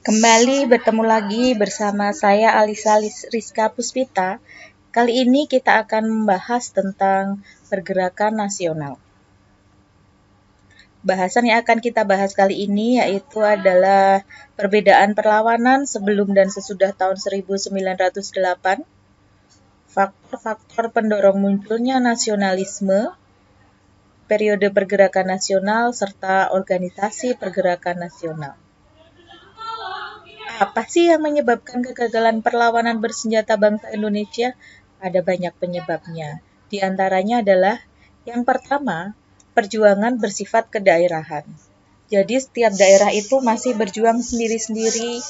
Kembali bertemu lagi bersama saya Alisa Rizka Puspita. Kali ini kita akan membahas tentang pergerakan nasional. Bahasan yang akan kita bahas kali ini yaitu adalah perbedaan perlawanan sebelum dan sesudah tahun 1908, faktor-faktor pendorong munculnya nasionalisme, periode pergerakan nasional, serta organisasi pergerakan nasional. Apa sih yang menyebabkan kegagalan perlawanan bersenjata bangsa Indonesia? Ada banyak penyebabnya. Di antaranya adalah yang pertama, perjuangan bersifat kedaerahan. Jadi setiap daerah itu masih berjuang sendiri-sendiri.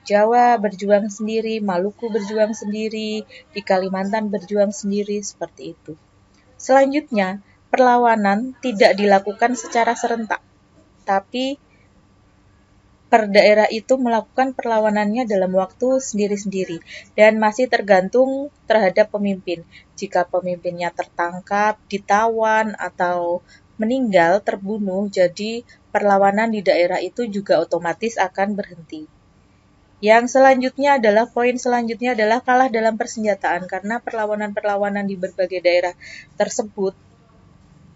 Jawa berjuang sendiri, Maluku berjuang sendiri, di Kalimantan berjuang sendiri, seperti itu. Selanjutnya, perlawanan tidak dilakukan secara serentak, tapi per daerah itu melakukan perlawanannya dalam waktu sendiri-sendiri dan masih tergantung terhadap pemimpin. Jika pemimpinnya tertangkap, ditawan, atau meninggal, terbunuh, jadi perlawanan di daerah itu juga otomatis akan berhenti. Yang selanjutnya adalah, poin selanjutnya adalah kalah dalam persenjataan, karena perlawanan-perlawanan di berbagai daerah tersebut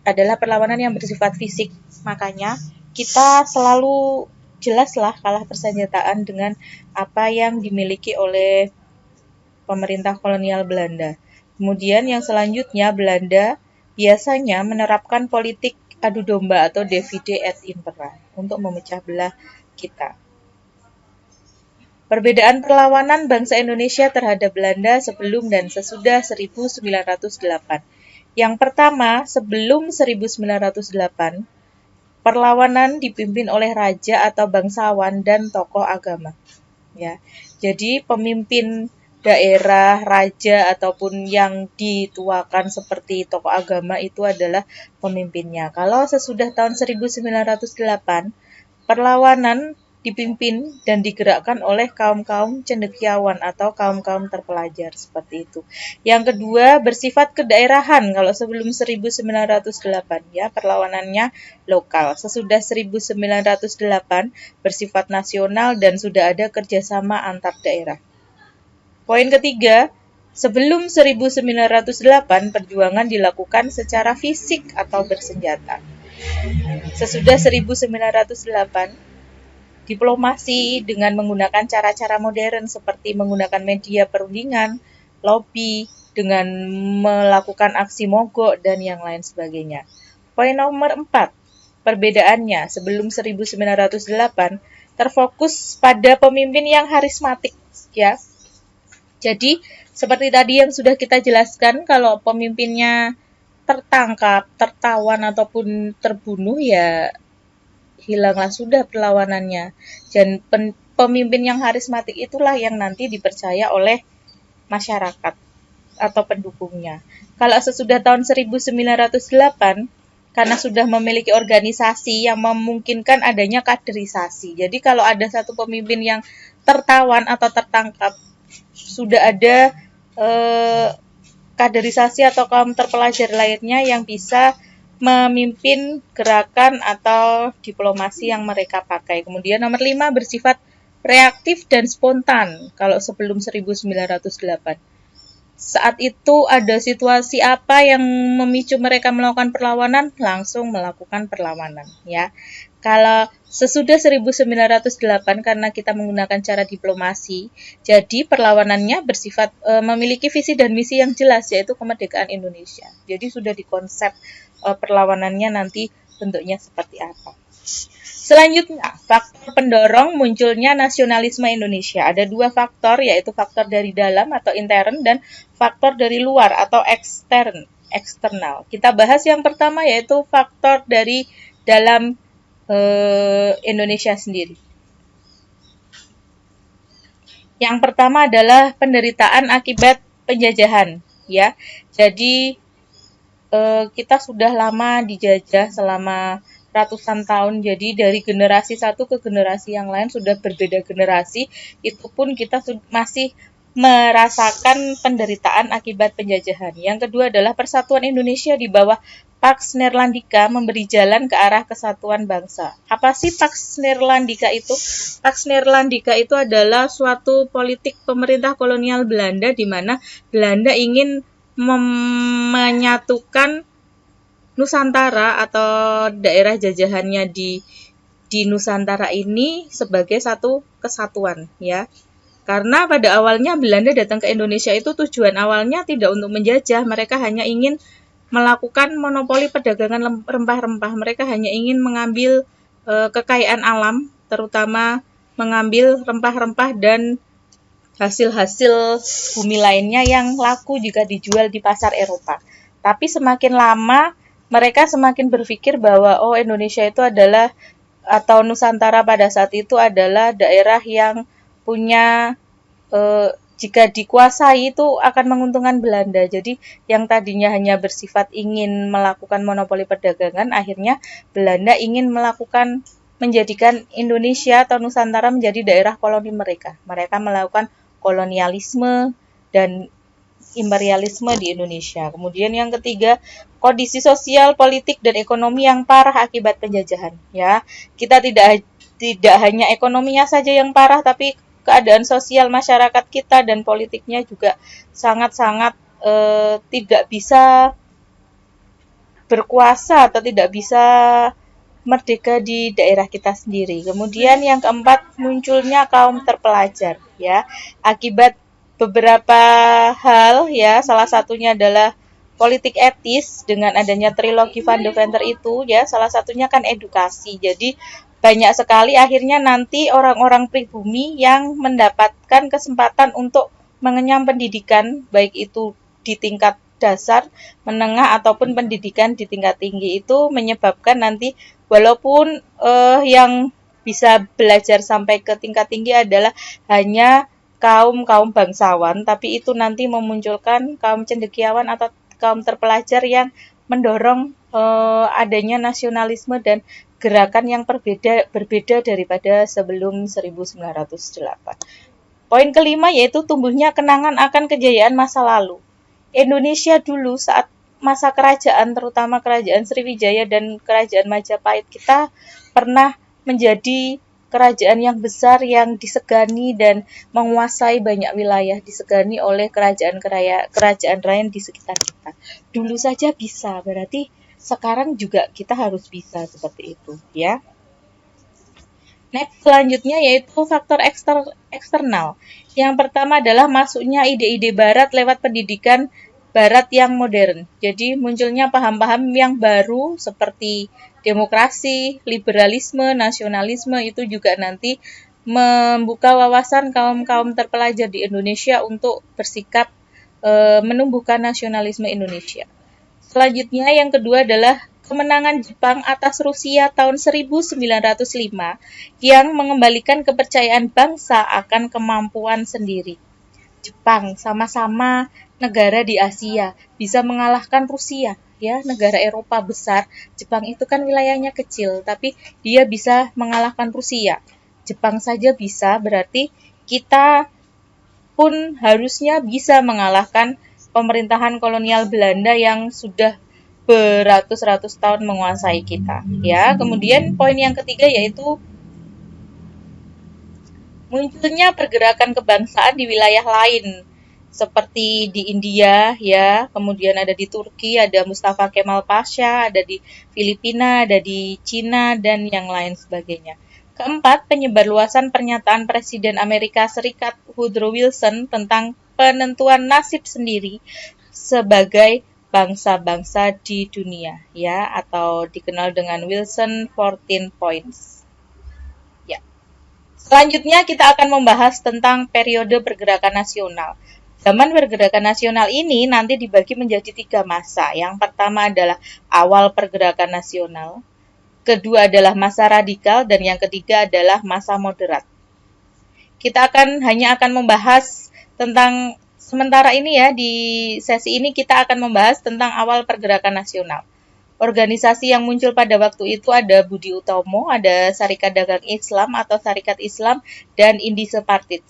adalah perlawanan yang bersifat fisik. Makanya kita selalu jelaslah kalah persenjataan dengan apa yang dimiliki oleh pemerintah kolonial Belanda. Kemudian yang selanjutnya, Belanda biasanya menerapkan politik adu domba atau divide et impera untuk memecah belah kita. Perbedaan perlawanan bangsa Indonesia terhadap Belanda sebelum dan sesudah 1908. Yang pertama, sebelum 1908, perlawanan dipimpin oleh raja atau bangsawan dan tokoh agama. Ya, jadi pemimpin daerah, raja ataupun yang dituakan seperti tokoh agama itu adalah pemimpinnya. Kalau sesudah tahun 1908, perlawanan dipimpin dan digerakkan oleh kaum-kaum cendekiawan atau kaum-kaum terpelajar, seperti itu. Yang kedua, bersifat kedaerahan. Kalau sebelum 1908 ya perlawanannya lokal. Sesudah 1908 bersifat nasional dan sudah ada kerjasama antar daerah. Poin ketiga, sebelum 1908 perjuangan dilakukan secara fisik atau bersenjata. Sesudah 1908 diplomasi dengan menggunakan cara-cara modern seperti menggunakan media perundingan, lobby, dengan melakukan aksi mogok, dan yang lain sebagainya. Poin nomor 4, perbedaannya sebelum 1908 terfokus pada pemimpin yang harismatik, ya. Jadi, seperti tadi yang sudah kita jelaskan, kalau pemimpinnya tertangkap, tertawan, ataupun terbunuh, ya hilanglah sudah perlawanannya. Dan pemimpin yang harismatik itulah yang nanti dipercaya oleh masyarakat atau pendukungnya. Kalau sesudah tahun 1908, karena sudah memiliki organisasi yang memungkinkan adanya kaderisasi. Jadi kalau ada satu pemimpin yang tertawan atau tertangkap, sudah ada kaderisasi atau kaum terpelajar lainnya yang bisa memimpin gerakan atau diplomasi yang mereka pakai. Kemudian nomor 5, bersifat reaktif dan spontan kalau sebelum 1908. Saat itu ada situasi apa yang memicu mereka melakukan perlawanan, langsung melakukan perlawanan, ya. Kalau sesudah 1908 karena kita menggunakan cara diplomasi, jadi perlawanannya bersifat memiliki visi dan misi yang jelas, yaitu kemerdekaan Indonesia. Jadi sudah dikonsep perlawanannya nanti bentuknya seperti apa. Selanjutnya, faktor pendorong munculnya nasionalisme Indonesia. Ada 2 faktor, yaitu faktor dari dalam atau intern dan faktor dari luar atau eksternal. Kita bahas yang pertama, yaitu faktor dari dalam Indonesia sendiri. Yang pertama adalah penderitaan akibat penjajahan, ya. Jadi kita sudah lama dijajah selama ratusan tahun, jadi dari generasi satu ke generasi yang lain sudah berbeda generasi, itu pun kita masih merasakan penderitaan akibat penjajahan. Yang kedua adalah persatuan Indonesia di bawah Pax Neerlandica memberi jalan ke arah kesatuan bangsa. Apa sih Pax Neerlandica itu? Pax Neerlandica itu adalah suatu politik pemerintah kolonial Belanda di mana Belanda ingin menyatukan Nusantara atau daerah jajahannya di Nusantara ini sebagai satu kesatuan, ya. Karena pada awalnya Belanda datang ke Indonesia itu tujuan awalnya tidak untuk menjajah, mereka hanya ingin melakukan monopoli perdagangan rempah-rempah. Mereka hanya ingin mengambil kekayaan alam, terutama mengambil rempah-rempah dan hasil-hasil bumi lainnya yang laku jika dijual di pasar Eropa. Tapi semakin lama mereka semakin berpikir bahwa Indonesia itu adalah atau Nusantara pada saat itu adalah daerah yang punya jika dikuasai itu akan menguntungkan Belanda. Jadi yang tadinya hanya bersifat ingin melakukan monopoli perdagangan, akhirnya Belanda ingin menjadikan Indonesia atau Nusantara menjadi daerah koloni mereka. Mereka melakukan kolonialisme dan imperialisme di Indonesia. Kemudian yang ketiga, kondisi sosial, politik, dan ekonomi yang parah akibat penjajahan. Ya, kita tidak hanya ekonominya saja yang parah, tapi keadaan sosial masyarakat kita dan politiknya juga sangat-sangat tidak bisa berkuasa atau tidak bisa merdeka di daerah kita sendiri. Kemudian yang keempat, munculnya kaum terpelajar, ya, akibat beberapa hal, ya, salah satunya adalah politik etis dengan adanya trilogi Van Deventer itu, ya, salah satunya kan edukasi. Jadi banyak sekali akhirnya nanti orang-orang pribumi yang mendapatkan kesempatan untuk mengenyam pendidikan, baik itu di tingkat dasar, menengah, ataupun pendidikan di tingkat tinggi. Itu menyebabkan nanti walaupun yang bisa belajar sampai ke tingkat tinggi adalah hanya kaum bangsawan, tapi itu nanti memunculkan kaum cendekiawan atau kaum terpelajar yang mendorong adanya nasionalisme dan gerakan yang berbeda daripada sebelum 1908. Poin kelima yaitu tumbuhnya kenangan akan kejayaan masa lalu. Indonesia dulu saat masa kerajaan, terutama kerajaan Sriwijaya dan kerajaan Majapahit, kita pernah menjadi kerajaan yang besar yang disegani dan menguasai banyak wilayah, disegani oleh kerajaan lain di sekitar kita. Dulu saja bisa, berarti sekarang juga kita harus bisa seperti itu, ya. Next, selanjutnya yaitu faktor eksternal. Yang pertama adalah masuknya ide-ide barat lewat pendidikan barat yang modern. Jadi munculnya paham-paham yang baru seperti demokrasi, liberalisme, nasionalisme, itu juga nanti membuka wawasan kaum-kaum terpelajar di Indonesia untuk bersikap menumbuhkan nasionalisme Indonesia. Selanjutnya yang kedua adalah kemenangan Jepang atas Rusia tahun 1905 yang mengembalikan kepercayaan bangsa akan kemampuan sendiri. Jepang sama-sama negara di Asia bisa mengalahkan Rusia, ya, negara Eropa besar. Jepang itu kan wilayahnya kecil, tapi dia bisa mengalahkan Rusia. Jepang saja bisa, berarti kita pun harusnya bisa mengalahkan pemerintahan kolonial Belanda yang sudah beratus-ratus tahun menguasai kita, ya. Kemudian poin yang ketiga yaitu munculnya pergerakan kebangsaan di wilayah lain seperti di India, ya. Kemudian ada di Turki, ada Mustafa Kemal Pasha, ada di Filipina, ada di Cina dan yang lain sebagainya. Keempat, penyebarluasan pernyataan Presiden Amerika Serikat Woodrow Wilson tentang penentuan nasib sendiri sebagai bangsa-bangsa di dunia, ya, atau dikenal dengan Wilson 14 Points. Ya. Selanjutnya kita akan membahas tentang periode pergerakan nasional. Zaman pergerakan nasional ini nanti dibagi menjadi 3 masa. Yang pertama adalah awal pergerakan nasional, kedua adalah masa radikal, dan yang ketiga adalah masa moderat. Kita hanya akan membahas tentang sementara ini, ya, di sesi ini kita akan membahas tentang awal pergerakan nasional. Organisasi yang muncul pada waktu itu ada Budi Utomo, ada Serikat Dagang Islam atau Serikat Islam, dan Indische Partij.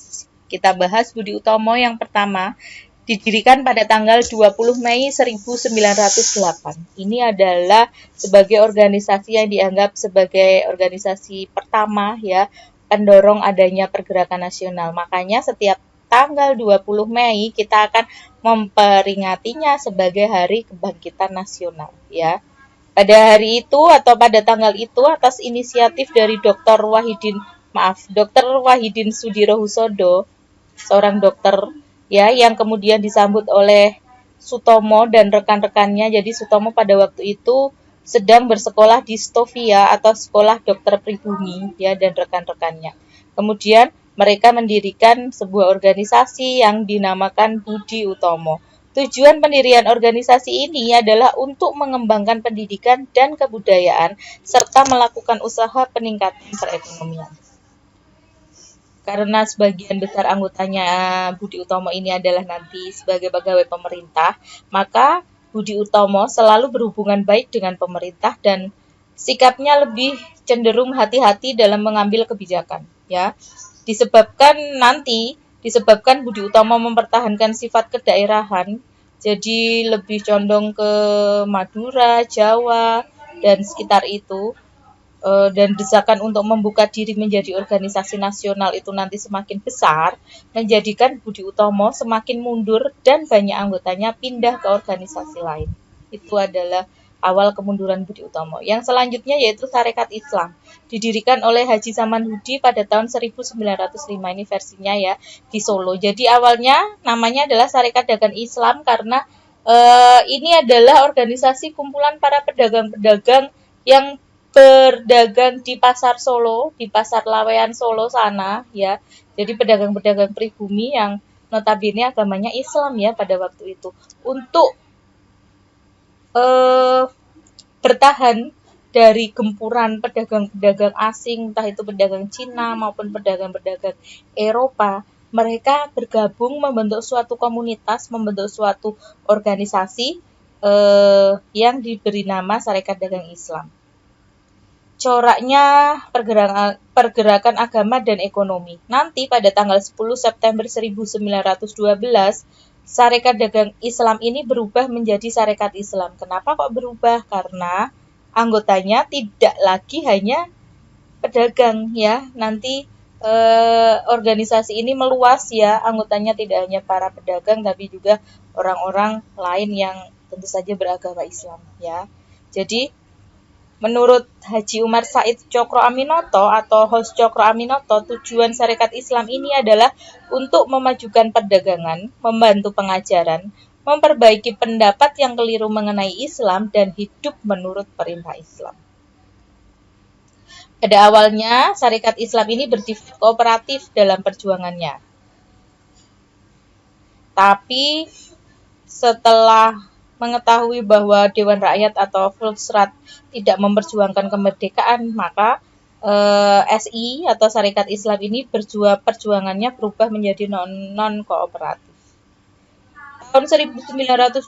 Kita bahas Budi Utomo yang pertama, didirikan pada tanggal 20 Mei 1908. Ini adalah sebagai organisasi yang dianggap sebagai organisasi pertama ya, pendorong adanya pergerakan nasional. Makanya setiap tanggal 20 Mei kita akan memperingatinya sebagai Hari Kebangkitan Nasional ya. Pada hari itu atau pada tanggal itu atas inisiatif dari Dr. Wahidin Sudirohusodo, seorang dokter ya yang kemudian disambut oleh Sutomo dan rekan-rekannya. Jadi Sutomo pada waktu itu sedang bersekolah di Stovia atau sekolah dokter pribumi ya dan rekan-rekannya. Kemudian mereka mendirikan sebuah organisasi yang dinamakan Budi Utomo. Tujuan pendirian organisasi ini adalah untuk mengembangkan pendidikan dan kebudayaan serta melakukan usaha peningkatan perekonomian. Karena sebagian besar anggotanya Budi Utomo ini adalah nanti sebagai pegawai pemerintah, maka Budi Utomo selalu berhubungan baik dengan pemerintah dan sikapnya lebih cenderung hati-hati dalam mengambil kebijakan, ya. Disebabkan Budi Utomo mempertahankan sifat kedaerahan, jadi lebih condong ke Madura, Jawa, dan sekitar itu. Dan desakan untuk membuka diri menjadi organisasi nasional itu nanti semakin besar, menjadikan Budi Utomo semakin mundur dan banyak anggotanya pindah ke organisasi lain. Itu adalah awal kemunduran Budi Utomo. Yang selanjutnya yaitu Sarekat Islam, didirikan oleh Haji Samanhudi pada tahun 1905, ini versinya ya, di Solo. Jadi awalnya namanya adalah Sarekat Dagang Islam karena ini adalah organisasi kumpulan para pedagang-pedagang yang berdagang di pasar Solo, di pasar Lawean Solo sana ya. Jadi pedagang-pedagang pribumi yang notabene agamanya Islam ya pada waktu itu. Untuk bertahan dari gempuran pedagang-pedagang asing, entah itu pedagang Cina maupun pedagang-pedagang Eropa, mereka bergabung membentuk suatu komunitas, membentuk suatu organisasi yang diberi nama Sarekat Dagang Islam. Coraknya pergerakan agama dan ekonomi. Nanti pada tanggal 10 September 1912, Sarekat Dagang Islam ini berubah menjadi Sarekat Islam. Kenapa kok berubah? Karena anggotanya tidak lagi hanya pedagang ya. Nanti organisasi ini meluas ya, anggotanya tidak hanya para pedagang tapi juga orang-orang lain yang tentu saja beragama Islam ya. Jadi menurut Haji Umar Said Cokro Aminoto atau Hos Cokro Aminoto, tujuan Sarekat Islam ini adalah untuk memajukan perdagangan, membantu pengajaran, memperbaiki pendapat yang keliru mengenai Islam, dan hidup menurut perintah Islam. Pada awalnya, Sarekat Islam ini bersifat kooperatif dalam perjuangannya. Tapi setelah mengetahui bahwa Dewan Rakyat atau Volksraad tidak memperjuangkan kemerdekaan, maka SI atau Sarekat Islam ini perjuangannya berubah menjadi non-kooperatif. Tahun 1921,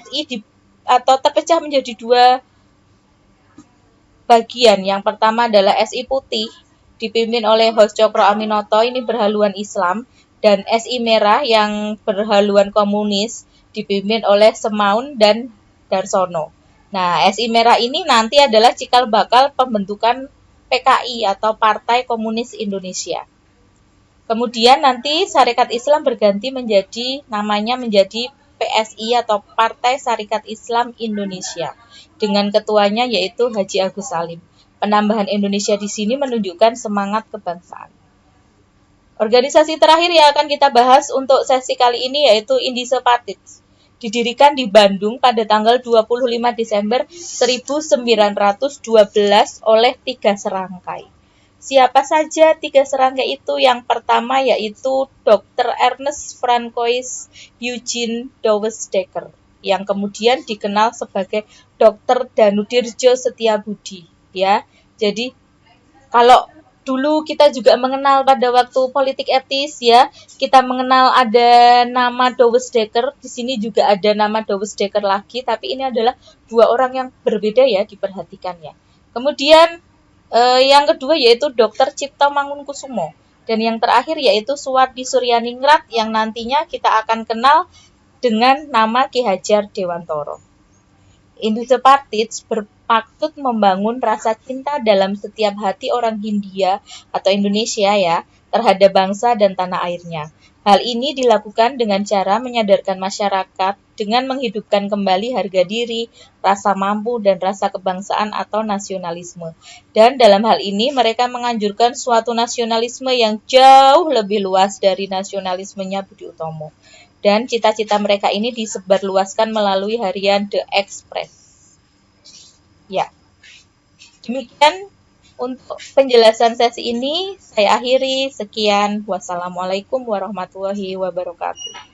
SI terpecah menjadi dua bagian. Yang pertama adalah SI Putih, dipimpin oleh Hos Cokro Aminoto, ini berhaluan Islam, dan SI Merah yang berhaluan komunis, dipimpin oleh Semaun dan Darsono. Nah, SI Merah ini nanti adalah cikal bakal pembentukan PKI atau Partai Komunis Indonesia. Kemudian nanti Sarekat Islam berganti namanya menjadi PSI atau Partai Sarekat Islam Indonesia dengan ketuanya yaitu Haji Agus Salim. Penambahan Indonesia di sini menunjukkan semangat kebangsaan. Organisasi terakhir yang akan kita bahas untuk sesi kali ini yaitu Indische Partij. Didirikan di Bandung pada tanggal 25 Desember 1912 oleh 3 serangkai. Siapa saja 3 serangkai itu? Yang pertama yaitu Dr. Ernest Francois Eugene Douwes-Dekker, yang kemudian dikenal sebagai Dr. Danudirjo Setiabudi. Ya, jadi kalau dulu kita juga mengenal pada waktu politik etis ya, kita mengenal ada nama Douwes-Dekker, di sini juga ada nama Douwes-Dekker lagi, tapi ini adalah dua orang yang berbeda ya, diperhatikan ya. Kemudian yang kedua yaitu Dr. Cipto Mangunkusumo. Dan yang terakhir yaitu Suwardi Suryaningrat yang nantinya kita akan kenal dengan nama Ki Hajar Dewantoro. Industri Partits bermaksud membangun rasa cinta dalam setiap hati orang Hindia atau Indonesia ya terhadap bangsa dan tanah airnya. Hal ini dilakukan dengan cara menyadarkan masyarakat dengan menghidupkan kembali harga diri, rasa mampu, dan rasa kebangsaan atau nasionalisme. Dan dalam hal ini mereka menganjurkan suatu nasionalisme yang jauh lebih luas dari nasionalismenya Budi Utomo. Dan cita-cita mereka ini disebarluaskan melalui harian The Express. Ya, demikian untuk penjelasan sesi ini, saya akhiri. Sekian. Wassalamualaikum warahmatullahi wabarakatuh.